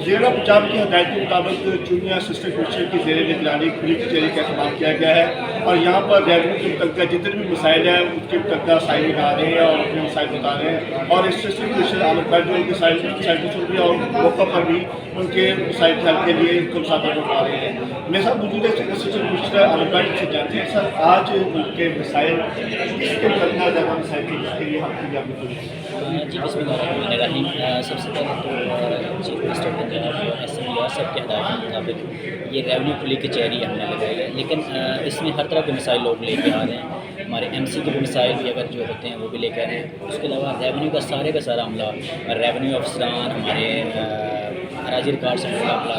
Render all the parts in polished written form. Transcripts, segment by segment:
ضلع پنجاب کی ہدایت کے مطابق چونیا اسسٹنٹ کمشنر کی زیر نگرانی کھلی کچہری کا اہتمام کیا گیا ہے، اور یہاں پر ریونیو کے متعلقہ جتنے بھی مسائل ہیں اس کے متعلقہ سائن نکال رہے ہیں اور اپنے مسائل بتا رہے ہیں، اور اسسٹنٹ کمشنر عامر بھائی جو ان کے مسائل کو سن رہے ہیں اور موقع پر بھی ان کے مسائل کے حل کے لیے ان کو مساعدہ کروا رہے ہیں۔ میرے ساتھ موجود ہے اسسٹنٹ کمشنر عامر بھائی سے جانتے ہیں سر آج ان کے مسائل کس کے متعلقہ زیادہ مسائل تھے جس کے لیے ہم کی جانب جی بسم اللہ الرحمن الرحیم۔ سب سے پہلے تو chief minister Punjab S M یار صاحب کے ہدایت کے مطابق یہ ریونیو کھلی کچہری ہم نے لگائی ہے، لیکن اس میں ہر طرح کے مسائل لوگ لے کے آ رہے ہیں۔ ہمارے ایم سی کے بھی مسائل بھی اگر جو ہوتے ہیں وہ بھی لے کے آ رہے ہیں۔ اس کے علاوہ ریونیو کا سارا عملہ، ریونیو افسران، ہمارے اراضی ریکارڈ سے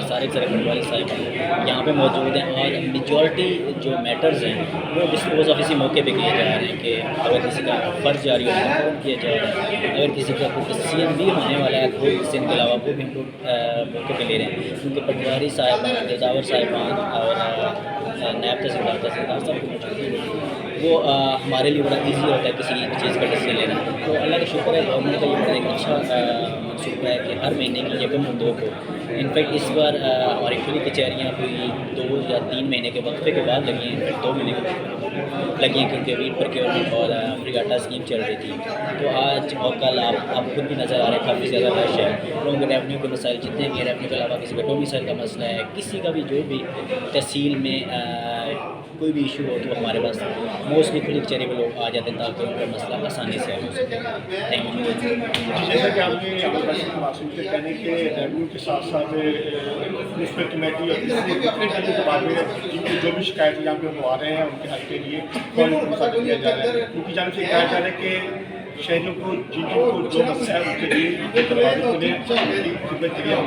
سارے پٹواری صاحب یہاں پہ موجود ہیں، اور میجورٹی جو میٹرز ہیں وہ ڈسپوز آف اسی موقع پہ کیے جا رہے ہیں کہ اگر کسی کا فرض جاری ہو تو وہ کیا جا رہا ہے، اگر کسی کا کوئی سی ایم بھی ہونے والا ہے کوئی کسی کے علاوہ وہ بھی ہم لوگ موقع پہ لے رہے ہیں، کیونکہ پٹواری صاحبان، جزاور صاحبان اور نائب تحصیلدار صاحب کی موجودگی وہ ہمارے لیے بڑا ایزی ہوتا ہے کسی چیز کا ڈسیزن لینا۔ تو اللہ کا شکر ہے گورنمنٹ کا یہ بڑا ایک اچھا منصوبہ ہے کہ ہر مہینے کی یکم اور 2 کو، انفیکٹ اس بار ہماری کھلی کچہریاں کوئی 2 یا 3 مہینے کے وقفے کے بعد لگی ہیں، انفیکٹ 2 مہینے کے لگی ہیں کیونکہ ویٹ پروکیورمنٹ اور فری آٹا اسکیم چل رہی تھی۔ تو آج اور کل آپ خود بھی نظر آ رہے ہیں کافی زیادہ رش ہے، لوگوں کے ریونیو کے مسائل جتنے بھی ہیں، ریونیو کے علاوہ کسی کا ڈومیسائل کا مسئلہ ہے، کسی کا بھی جو بھی تحصیل میں کوئی بھی ایشو ہو تو ہمارے پاس موسٹلی کھلی کچہری میں لوگ آ جاتے ہیں تاکہ ان کا مسئلہ آسانی سے حل ہو سکے۔ Thank you. جیسا کہ آپ نے عامر بھائی سے معصوم سے کہنے کہ ریونیو کے ساتھ ساتھ میونسپل کمیٹی اور کتنے گھنٹے کے بعد میں جن کی جو بھی شکایت یہاں پہ وہ آ رہے ہیں ان کے حل کے لیے فوراً مساعدہ کیا جا رہا ہے، ان کی جانب سے کہا جا رہا ہے کہ شہریوں کو جن کو جو مسئلہ ہے ان کے لیے خدمت کے لیے ہم